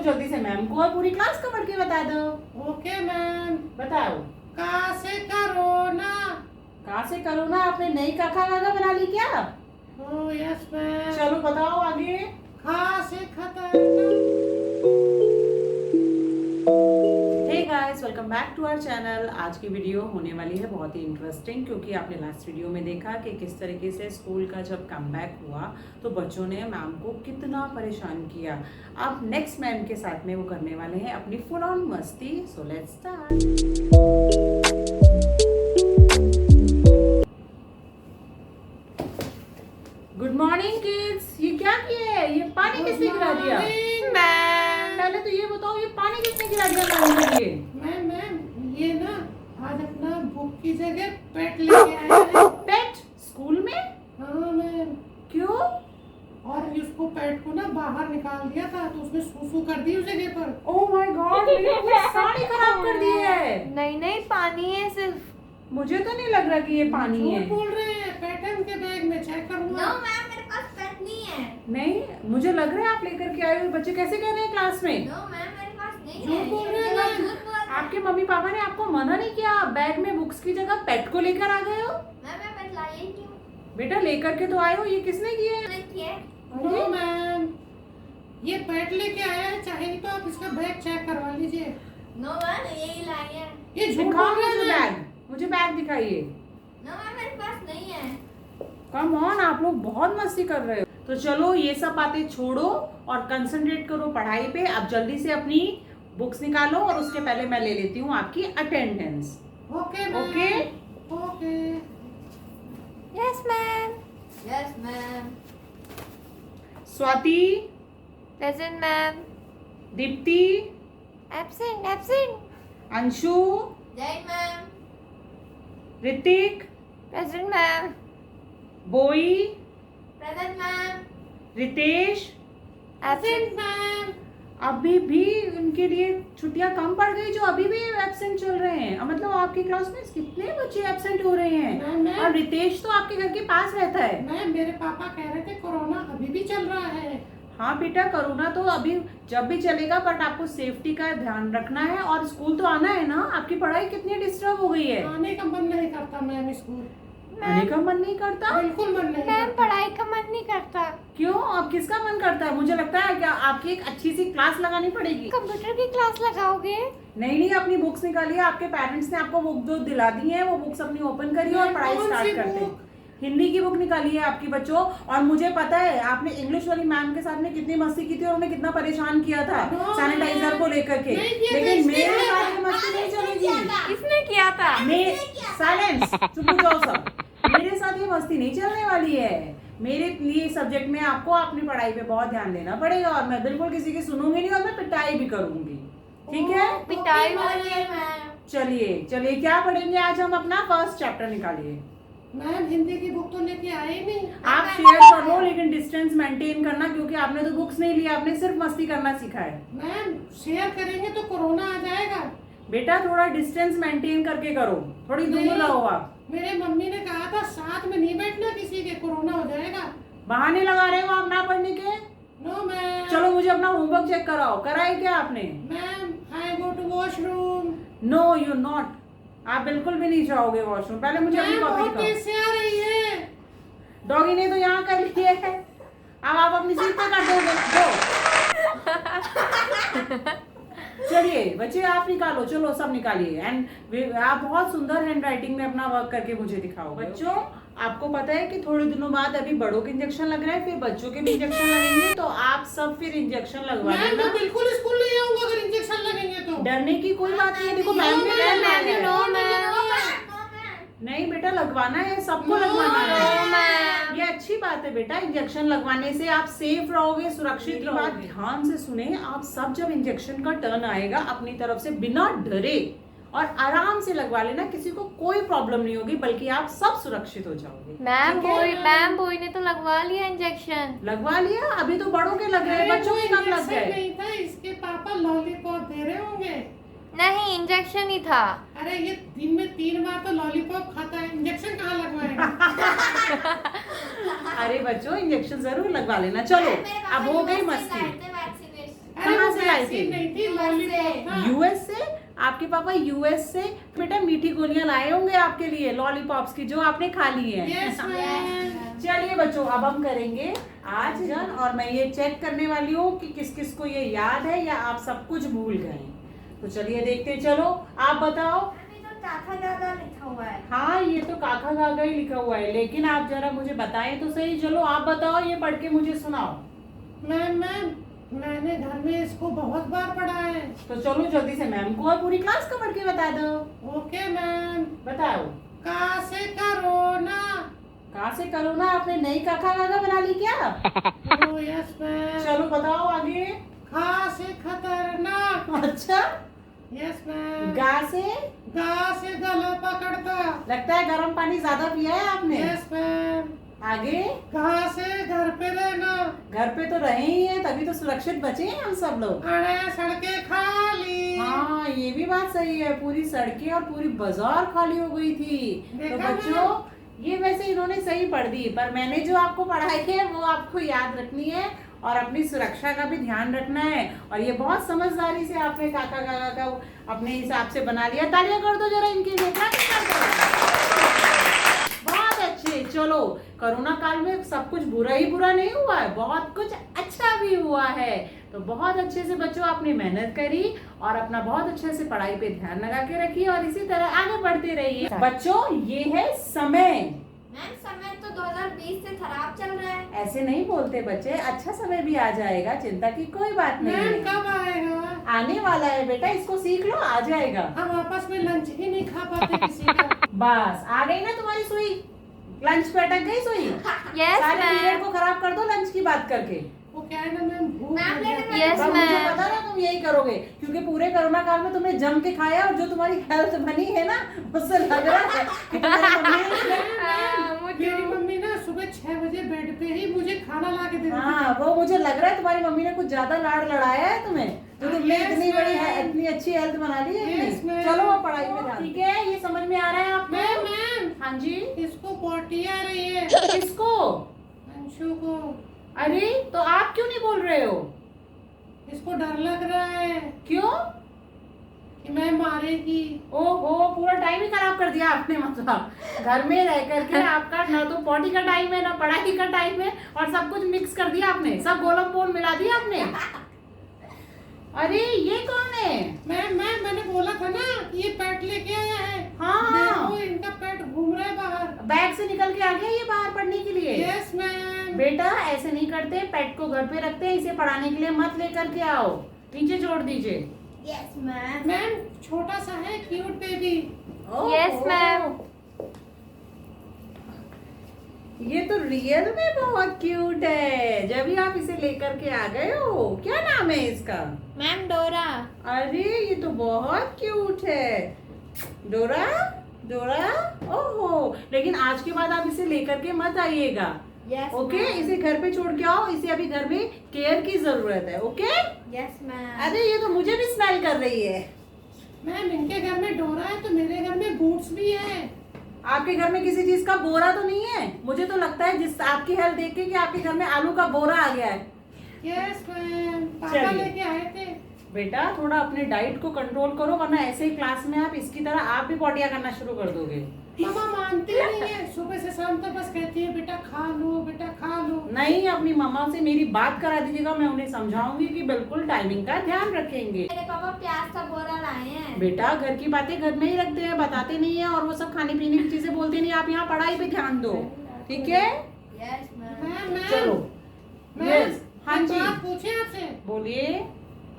जल्दी से मैम को और पूरी क्लास को पढ़ के बता दो। Okay ma'am. बताओ। कहाँ से कोरोना? कहाँ से करोना? आपने नई काका काका बना ली क्या? Oh yes ma'am. चलो बताओ आगे। कहाँ से खतरनाक? Hey guys, welcome back to our channel. आज की वीडियो होने वाली है बहुत ही इंटरेस्टिंग, क्योंकि आपने लास्ट वीडियो में देखा कि किस तरीके से स्कूल का जब कमबैक हुआ तो बच्चों ने मैम को कितना परेशान किया। अब नेक्स्ट मैम के साथ में वो करने वाले हैं अपनी फुल ऑन मस्ती। So let's start. Good morning kids. ये क्या किया है? ये पानी किसने गिरा दिया? मैम पहले तो ये बताओ, ये पानी किसने गिरा दिया मैम के लिए? मैम ये ना आज अपना बुक की जगह पेट लेके आए हैं। पेट स्कूल में? हाँ मैम। क्यों? और उसको पेट को ना बाहर निकाल दिया था तो उसने सूसू कर दी उस जगह पर। ओह माय गॉड, मेरी पूरी साड़ी खराब कर दी है। नहीं पानी है सिर्फ। मुझे तो नहीं लग रहा कि ये पानी है। झूठ बोल रहे हैं। पेट है उनके बैग में, चेक करूंगा। नो मैम, मेरे पास पेट नहीं है। नहीं, मुझे लग रहा है आप लेकर के आए हो। बच्चे कैसे कह रहे हैं क्लास में? नो मैम, मेरे पास नहीं झूठ है। बोल रहे हैं ये मैम। झूठ बोल रहे हैं। आपके मम्मी पापा ने आपको मना नहीं किया? आप बैग में बुक्स की जगह पेट को लेकर आ गए हो। मैम मैं पेट लाई ही क्यों? बेटा लेकर के तो आए हो। ये किसने किया है? नहीं किया। नो मैम, ये पेट लेके आया है। चाहे तो आप इसका बैग चेक करवा लीजिए। नो मैम, यही लाई है। ये झूठ दिखाओ बोल रहे मुझे हैं। बैग। मुझे बैग दिखाइए। नो मैम, मेरे पास नहीं है। कम ऑन, आप लोग बहुत मस्ती कर रहे हो। तो चलो ये सब बातें छोड़ो और कंसंट्रेट करो पढ़ाई पे। अब जल्दी से अपनी बुक्स निकालो और उसके पहले मैं ले लेती हूँ आपकी attendance. Okay ma'am. Okay? Okay. Yes ma'am. Yes ma'am. Swati, present ma'am. Deepti, absent absent. Anshu, जय मैम। Hrithik, present ma'am. बोई, present ma'am. Ritesh. Absent ma'am. अभी भी उनके लिए छुट्टियां कम पड़ गई जो अभी भी एब्सेंट चल रहे हैं। मतलब आपकी क्लास में कितने बच्चे एब्सेंट हो रहे हैं? मैम और रितेश तो आपके घर के पास रहता है। मैम मेरे पापा कह रहे थे कोरोना अभी भी चल रहा है। हाँ बेटा, कोरोना तो अभी जब भी चलेगा, बट आपको सेफ्टी का ध्यान रखना है और स्कूल तो आना है ना। आपकी पढ़ाई कितनी डिस्टर्ब हो गई है। आने का मन नहीं करता मैम स्कूल। आने का मन नहीं करता? बिल्कुल मन नहीं मैम, करता। पढ़ाई का मन नहीं करता। क्यों? अब किसका मन करता है? मुझे लगता है कि आपकी एक अच्छी सी क्लास लगानी पड़ेगी। कंप्यूटर की क्लास लगाओगे? नहीं, अपनी बुक्स निकालिए। आपके पेरेंट्स ने आपको बुक जो दिला दी है वो बुक्स अपनी ओपन करिए और पढ़ाई कौन सी स्टार्ट करते हैं। बुक? हिंदी की बुक निकालिए आपकी बच्चों। और मुझे पता है आपने इंग्लिश वाली मैम के साथ में कितनी मस्ती की थी और उन्हें कितना परेशान किया था नो, सैनिटाइजर को लेकर के। नहीं किया था, लेकिन इसने मेरे किया साथ ये मस्ती नहीं चलेगी। किसने किया था? साइलेंस, चुप हो जाओ सब। मेरे साथ ये मस्ती नहीं चलने वाली है। मेरे लिए सब्जेक्ट में आपको अपनी पढ़ाई पे बहुत ध्यान देना पड़ेगा और मैं बिल्कुल किसी की सुनूंगी नहीं और मैं पिटाई भी करूंगी। ठीक है? पिटाई वाली है मैम। चलिए चलिए, क्या पढ़ेंगे आज हम? अपना फर्स्ट चैप्टर निकालिए। मैम हिंदी की बुक तो लेके आए ही नहीं। आप शेयर कर लो, लेकिन डिस्टेंस मेंटेन करना, क्योंकि आपने तो बुक्स नहीं ली, आपने सिर्फ मस्ती करना सीखा है। मैम शेयर करेंगे तो कोरोना आ जाएगा। बेटा थोड़ा डिस्टेंस मेंटेन करके करो, थोड़ी दूर नहीं। रहो आप। मेरे मम्मी ने कहा था साथ में नहीं बैठना किसी के, कोरोना हो जाएगा। बहाने लगा रहे हो आप ना पढ़ने के। No ma'am. चलो मुझे अपना होमवर्क चेक कराओ। कराए क्या आपने? Ma'am I go to washroom. No you not. आप बिल्कुल भी नहीं जाओगे वॉशरूम। पहले मुझे अपनी मैम कॉपी बहुत दिखाओ। तेज से आ रही है। डॉगी ने तो यहाँ कर लिया है, अब आप अपनी सीट पे कर दोगे। दो। चलिए बच्चे आप निकालो, चलो सब निकालिए। एंड आप बहुत सुंदर हैंड राइटिंग में अपना वर्क करके मुझे दिखाओ। बच्चों आपको पता है कि थोड़े दिनों बाद अभी बड़ों के इंजेक्शन लग रहा है, फिर बच्चों के भी इंजेक्शन लगेंगे, तो आप सब फिर इंजेक्शन लगवा मैम लेना। मैं बिल्कुल स्कूल नहीं आऊंगा अगर इंजेक्शन लगेंगे तो। डरने की कोई बात नहीं है। देखो मैम ने मैम, लगवाया है। नो नहीं बेटा, लगवाना है, सबको No, लगवाना है। मैम। ये अच्छी बात है बेटा। इंजेक्शन लगवाने से आप सेफ रहोगे, सुरक्षित रहोगे। बात ध्यान से सुने आप सब। जब इंजेक्शन का टर्न आएगा अपनी तरफ से बिना डरे और आराम से लगवा लेना। किसी को कोई प्रॉब्लम नहीं होगी, बल्कि आप सब सुरक्षित हो जाओगे। मैम ठीक है? मैम बोई ने तो लगवा लिया इंजेक्शन। लगवा लिया? अभी तो बड़ों के लग रहे हैं, अरे बच्चों वो के कब लग इंजेक्शन गए? नहीं था, इसके पापा लॉलीपॉप दे रहे होंगे। नहीं, इंजेक्शन ही था। अरे ये दिन में 3 बार तो लॉलीपॉप खाता है, इंजेक्शन कहाँ लगवाएगा? अरे बच्चों इंजेक्शन जरूर लगवा लेना। चलो अब हो गई मस्ती। अरे वो से लाई वैक्सीन थी? नहीं थी, लॉलीपॉप था। यूएस से? आपके पापा यूएस से बेटा मीठी गोलियां लाए होंगे आपके लिए लॉलीपॉप्स की, जो आपने खा ली है। Yes ma'am. चलिए बच्चों, अब हम करेंगे आज जन, और मैं ये चेक करने वाली हूँ कि किस किस को ये याद है या आप सब कुछ भूल गए। तो चलिए देखते, चलो आप बताओ। काका दादा लिखा हुआ है। हाँ, ये तो काका काका ही लिखा हुआ है, लेकिन आप जरा मुझे बताएं तो सही। चलो आप बताओ, ये पढ़ के मुझे सुनाओ। मैम मैंने घर में इसको बहुत बार पढ़ा है। तो चलो जल्दी से मैम को और पूरी क्लास को पढ़ के बता दो। Okay ma'am. बताओ। का से करोना। कहाँ से करोना? आपने नई काका काका बना ली क्या? ओ यस मैम। चलो बताओ आगे। खा से खतरनाक। अच्छा। Yes ma'am. गा से? गा से गला पकड़ता। लगता है गर्म पानी ज्यादा पिया है आपने। Yes ma'am. आगे। घा से घर पे रहना। घर पे तो रहे ही हैं, तभी तो सुरक्षित बचे हैं हम सब लोग। अरे सड़कें खाली। हाँ, ये भी बात सही है, पूरी सड़कें और पूरी बाजार खाली हो गई थी। तो देखा बच्चों, ये वैसे इन्होंने सही पढ़ दी, पर मैंने जो आपको पढ़ाई है वो आपको याद रखनी है और अपनी सुरक्षा का भी ध्यान रखना है। और ये बहुत समझदारी से आपने काका काका का अपने हिसाब से बना लिया। तालियां कर दो जरा इनके लिए। बहुत अच्छे। चलो, कोरोना काल में सब कुछ बुरा ही बुरा नहीं हुआ है, बहुत कुछ अच्छा भी हुआ है। तो बहुत अच्छे से बच्चों आपने मेहनत करी और अपना बहुत अच्छे से पढ़ाई पे ध्यान लगा के रखिए और इसी तरह आगे बढ़ते रहिए। बच्चों, ये है समय। मैम समय तो 2020 से खराब चल रहा है। ऐसे नहीं बोलते बच्चे, अच्छा समय भी आ जाएगा, चिंता की कोई बात नहीं मैम है। कब आएगा? आने वाला है बेटा, इसको सीख लो, आ जाएगा। हम आपस में लंच ही नहीं खा पाते किसी का। बस आ गई ना तुम्हारी सुई, लंच पे अटक गई सुई। यस सारे पीरियड मैम। को खराब कर दो लंच की बात करके। वो क्या है ना मैम, भूख मैम, लग लेकिन जाती Yes, पर मुझे ma'am. पता ना तुम यही करोगे, क्योंकि पूरे कोरोना काल में तुमने जम के खाया और जो तुम्हारी हेल्थ बनी है ना, उससे लग रहा है कि तुम्हारी मम्मी है। मेरी मम्मी ना सुबह 6 बजे बेड पे ही मुझे खाना ला के देती थी। हाँ, वो मुझे लग रहा है तुम्हारी मम्मी ने कुछ ज्यादा लाड़ लड़ाया है तुम्हें, तो तुमने Yes, इतनी बड़ी ma'am. इतनी अच्छी हेल्थ बना ली है Yes, अपनी। ma'am. चलो वो पढ़ाई में ध्यान। ठीक है, ये समझ में आ रहा है आपको? मैम हाँ जी। इसको पोटी आ रही है। किसको? अंशु को। अरे तो आप क्यों नहीं बोल रहे हो? इसको डर लग रहा है क्यों? कि मैं मारेगी। ओहो, पूरा टाइम ही खराब कर दिया आपने। मतलब घर में रह करके आपका ना तो पॉटी का टाइम है ना पढ़ाई का टाइम है, और सब कुछ मिक्स कर दिया आपने, सब गोलम पोल मिला दिया आपने। अरे ये कौन है? मैम मैंने बोला था ना कि ये पेट लेके आया है। हाँ। देखो इनका पेट घूम रहा है बाहर। बैग से निकल के आ गया ये बाहर पढ़ने के लिए। Yes ma'am. बेटा ऐसे नहीं करते, पेट को घर पे रखते हैं, इसे पढ़ाने के लिए मत लेकर के आओ, नीचे छोड़ दीजिए। Yes ma'am. मैम छोटा सा है, क्यूट बेबी। Yes, ma'am. ये तो रियल में बहुत क्यूट है, जब भी आप इसे लेकर के आ गए हो। क्या नाम है इसका? मैम डोरा। अरे ये तो बहुत क्यूट है। डोरा, डोरा। ओहो, लेकिन आज के बाद आप इसे लेकर के मत आइएगा। यस ओके, इसे घर पे छोड़ के आओ, इसे अभी घर में केयर की जरूरत है। ओके। Yes ma'am. अरे ये तो मुझे भी स्मेल कर रही है। मैम इनके घर में डोरा है तो मेरे घर में बूट्स भी है। आपके घर में किसी चीज का बोरा तो नहीं है? मुझे तो लगता है जिस आपकी हेल्थ देख के कि आपके घर में आलू का बोरा आ गया है। यस मैम, पापा चलिए। लेके आए थे। बेटा थोड़ा अपने डाइट को कंट्रोल करो, वरना ऐसे ही क्लास में आप इसकी तरह आप भी पॉटियां करना शुरू कर दोगे। मामा मानती नहीं है, सुबह से शाम तक बस कहती है बेटा खा लो, बेटा खा लो। नहीं, अपनी मम्मा से मेरी बात करा दीजिएगा, मैं उन्हें समझाऊंगी कि बिल्कुल टाइमिंग का ध्यान रखेंगे। मेरे पापा प्याज का बोरा लाए हैं। बेटा घर की बातें घर में ही रखते हैं, बताते नहीं है, और वो सब खाने पीने की चीजें बोलते नहीं। आप यहाँ पढ़ाई पे ध्यान दो, ठीक है? Yes ma'am. मैम चलो। मैम Yes, हाँ एक जी। बात पूछे आपसे। बोलिए।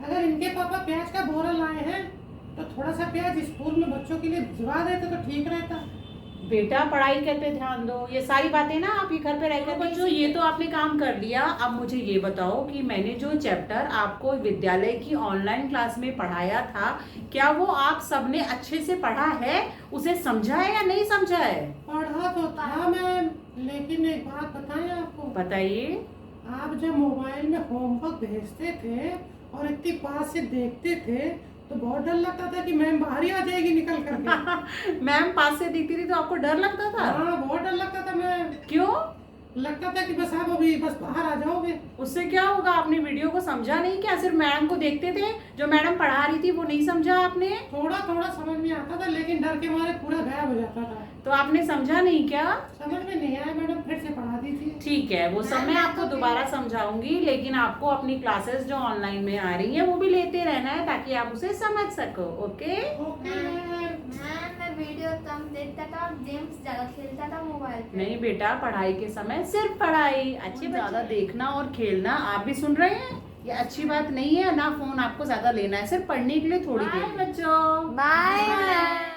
अगर इनके पापा प्याज का बोरा लाए हैं तो थोड़ा सा प्याज स्कूल में बच्चों के लिए भिजवा देते तो ठीक रहता। बेटा पढ़ाई कर पे ध्यान दो, ये सारी बातें ना आप ही घर पे रहकर बच्चों, ये तो आपने काम कर लिया। अब मुझे ये बताओ कि मैंने जो चैप्टर आपको विद्यालय की ऑनलाइन क्लास में पढ़ाया था, क्या वो आप सबने अच्छे से पढ़ा है, उसे समझा है या नहीं समझा है? पढ़ा तो था मैम, लेकिन एक बात बताएं आपको। बताइए। आप जब मोबाइल में होमवर्क भेजते थे और इतनी पास से देखते थे तो बहुत डर लगता था कि मैम बाहर ही आ जाएगी निकल करके। मैम पास से दिखती थी तो आपको डर लगता था? हाँ बहुत डर लगता था मैम। क्यों? लगता था कि बस आप अभी बस बाहर आ जाओगे। उससे क्या होगा? आपने वीडियो को समझा नहीं क्या? सिर्फ मैडम को देखते थे, जो मैडम पढ़ा रही थी वो नहीं समझा आपने? थोड़ा थोड़ा समझ में आता था, लेकिन डर के मारे पूरा गायब हो जाता था। तो आपने समझा नहीं क्या? समझ में नहीं आया, मैडम फिर से पढ़ा दी थी। ठीक है, वो सब मैं आपको दोबारा समझाऊंगी, लेकिन आपको अपनी क्लासेस जो ऑनलाइन में आ रही हैं वो भी लेते रहना है ताकि आप उसे समझ सको। ओके? Okay ma'am. मैं वीडियो कम देखता था और गेम्स ज्यादा खेलता था मोबाइल पे। नहीं बेटा, पढ़ाई के समय सिर्फ पढ़ाई, अच्छी ज्यादा देखना और खेलना। आप भी सुन रहे हैं? ये अच्छी बात नहीं है ना। फोन आपको ज्यादा लेना है, सिर्फ पढ़ने के लिए थोड़ी देर। बच्चों बाय।